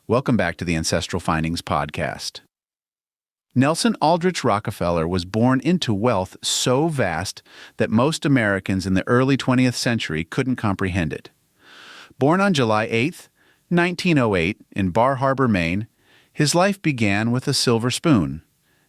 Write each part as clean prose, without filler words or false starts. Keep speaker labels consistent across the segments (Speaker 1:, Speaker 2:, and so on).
Speaker 1: Welcome back to the Ancestral Findings podcast. Nelson Aldrich Rockefeller was born into wealth so vast that most Americans in the early 20th century couldn't comprehend it. Born on July 8, 1908, in Bar Harbor, Maine, his life began with a silver spoon,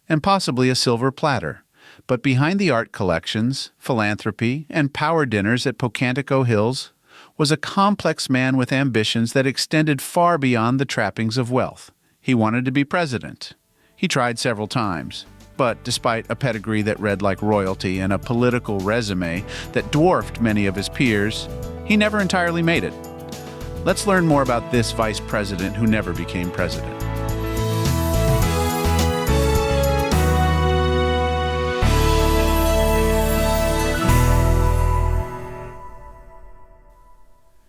Speaker 1: and possibly a silver platter. But behind the art collections, philanthropy, and power dinners at Pocantico Hills was a complex man with ambitions that extended far beyond the trappings of wealth. He wanted to be president. He tried several times, but despite a pedigree that read like royalty and a political resume that dwarfed many of his peers, he never entirely made it. Let's learn more about this vice president who never became president.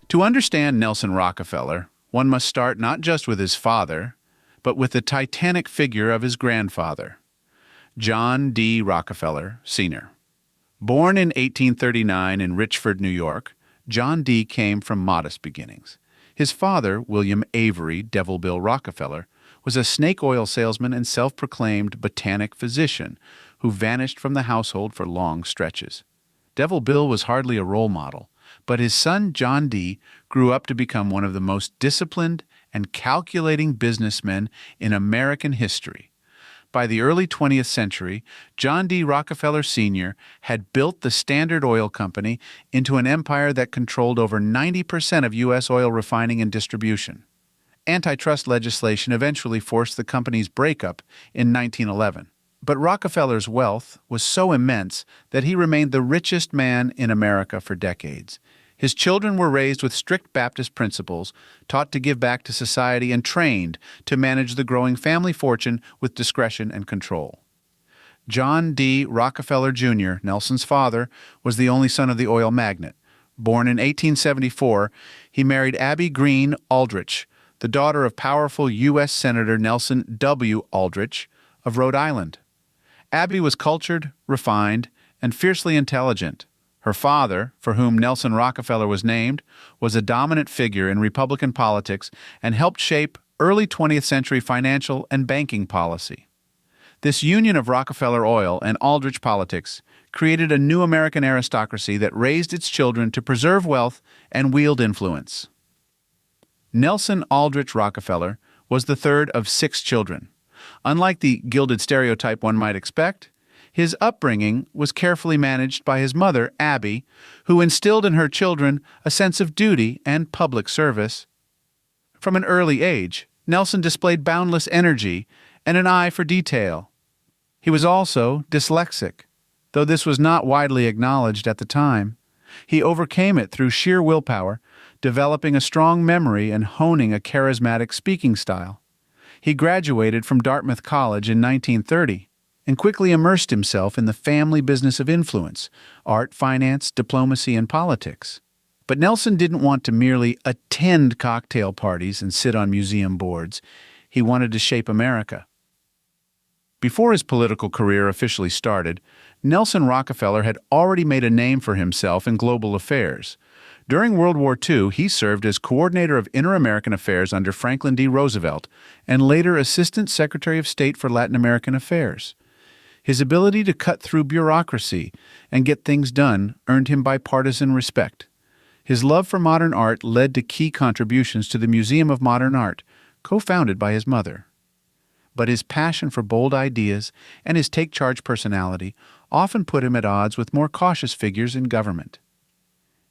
Speaker 1: To understand Nelson Rockefeller, one must start not just with his father, but with the titanic figure of his grandfather, John D. Rockefeller, Sr. Born in 1839 in Richford, New York, John D. came from modest beginnings. His father, William Avery Devil Bill Rockefeller, was a snake oil salesman and self-proclaimed botanic physician who vanished from the household for long stretches. Devil Bill was hardly a role model, but his son John D. grew up to become one of the most disciplined and calculating businessmen in American history. By the early 20th century, John D. Rockefeller Sr. had built the Standard Oil Company into an empire that controlled over 90% of U.S. oil refining and distribution. Antitrust legislation eventually forced the company's breakup in 1911. But Rockefeller's wealth was so immense that he remained the richest man in America for decades. His children were raised with strict Baptist principles, taught to give back to society, and trained to manage the growing family fortune with discretion and control. John D. Rockefeller Jr., Nelson's father, was the only son of the oil magnate. Born in 1874, he married Abby Green Aldrich, the daughter of powerful U.S. Senator Nelson W. Aldrich of Rhode Island. Abby was cultured, refined, and fiercely intelligent. Her father, for whom Nelson Rockefeller was named, was a dominant figure in Republican politics and helped shape early 20th century financial and banking policy. This union of Rockefeller oil and Aldrich politics created a new American aristocracy that raised its children to preserve wealth and wield influence. Nelson Aldrich Rockefeller was the third of 6 children. Unlike the gilded stereotype one might expect, his upbringing was carefully managed by his mother, Abby, who instilled in her children a sense of duty and public service. From an early age, Nelson displayed boundless energy and an eye for detail. He was also dyslexic, though this was not widely acknowledged at the time. He overcame it through sheer willpower, developing a strong memory and honing a charismatic speaking style. He graduated from Dartmouth College in 1930 and quickly immersed himself in the family business of influence, art, finance, diplomacy, and politics. But Nelson didn't want to merely attend cocktail parties and sit on museum boards. He wanted to shape America. Before his political career officially started, Nelson Rockefeller had already made a name for himself in global affairs. During World War II, he served as coordinator of Inter-American Affairs under Franklin D. Roosevelt and later Assistant Secretary of State for Latin American Affairs. His ability to cut through bureaucracy and get things done earned him bipartisan respect. His love for modern art led to key contributions to the Museum of Modern Art, co-founded by his mother. But his passion for bold ideas and his take-charge personality often put him at odds with more cautious figures in government.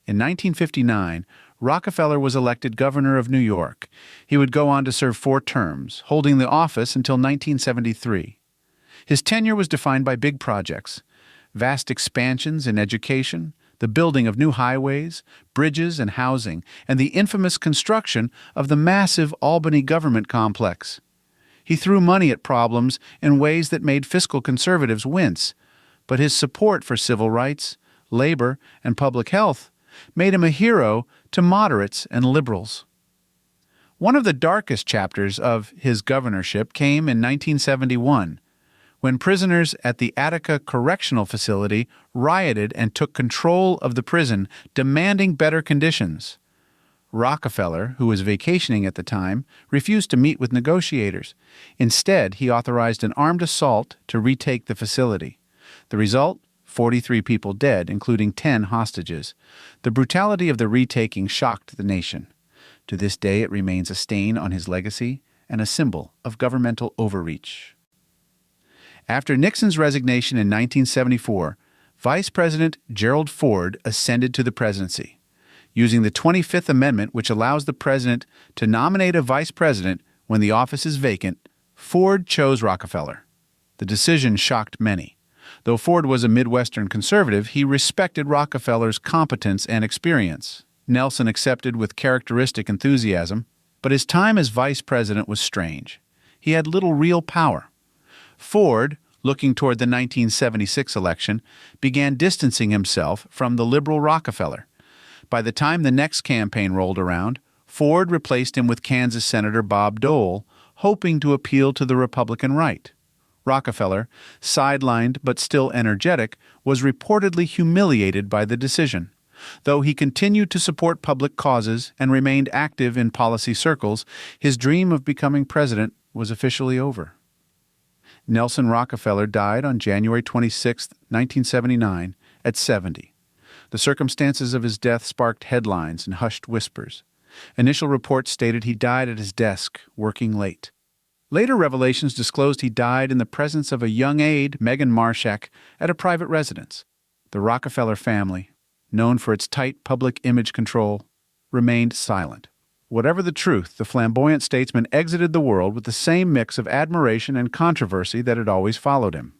Speaker 1: In 1959, Rockefeller was elected governor of New York. He would go on to serve 4 terms, holding the office until 1973. His tenure was defined by big projects, vast expansions in education, the building of new highways, bridges, and housing, and the infamous construction of the massive Albany government complex. He threw money at problems in ways that made fiscal conservatives wince, but his support for civil rights, labor, and public health made him a hero to moderates and liberals. One of the darkest chapters of his governorship came in 1971, when prisoners at the Attica Correctional Facility rioted and took control of the prison, demanding better conditions. Rockefeller, who was vacationing at the time, refused to meet with negotiators. Instead, he authorized an armed assault to retake the facility. The result? 43 people dead, including 10 hostages. The brutality of the retaking shocked the nation. To this day, it remains a stain on his legacy and a symbol of governmental overreach. After Nixon's resignation in 1974, Vice President Gerald Ford ascended to the presidency. Using the 25th Amendment, which allows the president to nominate a vice president when the office is vacant, Ford chose Rockefeller. The decision shocked many. Though Ford was a Midwestern conservative, he respected Rockefeller's competence and experience. Nelson accepted with characteristic enthusiasm, but his time as vice president was strange. He had little real power. Ford, looking toward the 1976 election, began distancing himself from the liberal Rockefeller. By the time the next campaign rolled around, Ford replaced him with Kansas Senator Bob Dole, hoping to appeal to the Republican right. Rockefeller, sidelined but still energetic, was reportedly humiliated by the decision. Though he continued to support public causes and remained active in policy circles, his dream of becoming president was officially over. Nelson Rockefeller died on January 26, 1979, at 70. The circumstances of his death sparked headlines and hushed whispers. Initial reports stated he died at his desk, working late. Later revelations disclosed he died in the presence of a young aide, Megan Marshak, at a private residence. The Rockefeller family, known for its tight public image control, remained silent. Whatever the truth, the flamboyant statesman exited the world with the same mix of admiration and controversy that had always followed him.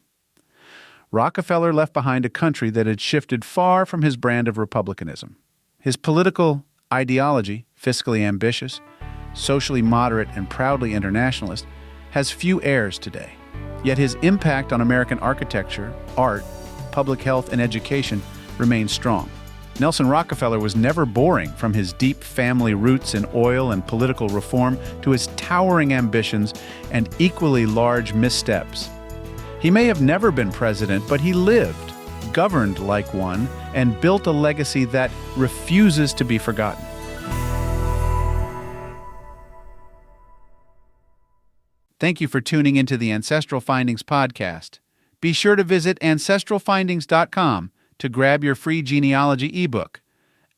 Speaker 1: Rockefeller left behind a country that had shifted far from his brand of republicanism. His political ideology, fiscally ambitious, socially moderate, and proudly internationalist, has few heirs today. Yet his impact on American architecture, art, public health, and education remains strong. Nelson Rockefeller was never boring, from his deep family roots in oil and political reform to his towering ambitions and equally large missteps. He may have never been president, but he lived, governed like one, and built a legacy that refuses to be forgotten. Thank you for tuning into the Ancestral Findings podcast. Be sure to visit ancestralfindings.com to grab your free genealogy ebook.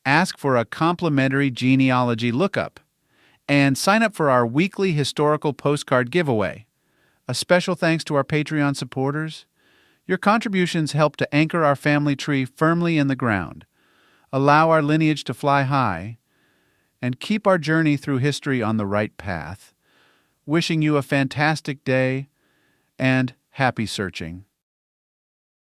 Speaker 1: Ask for a complimentary genealogy lookup, and sign up for our weekly historical postcard giveaway. A special thanks to our Patreon supporters. Your contributions help to anchor our family tree firmly in the ground, allow our lineage to fly high, and keep our journey through history on the right path. Wishing you a fantastic day and happy searching.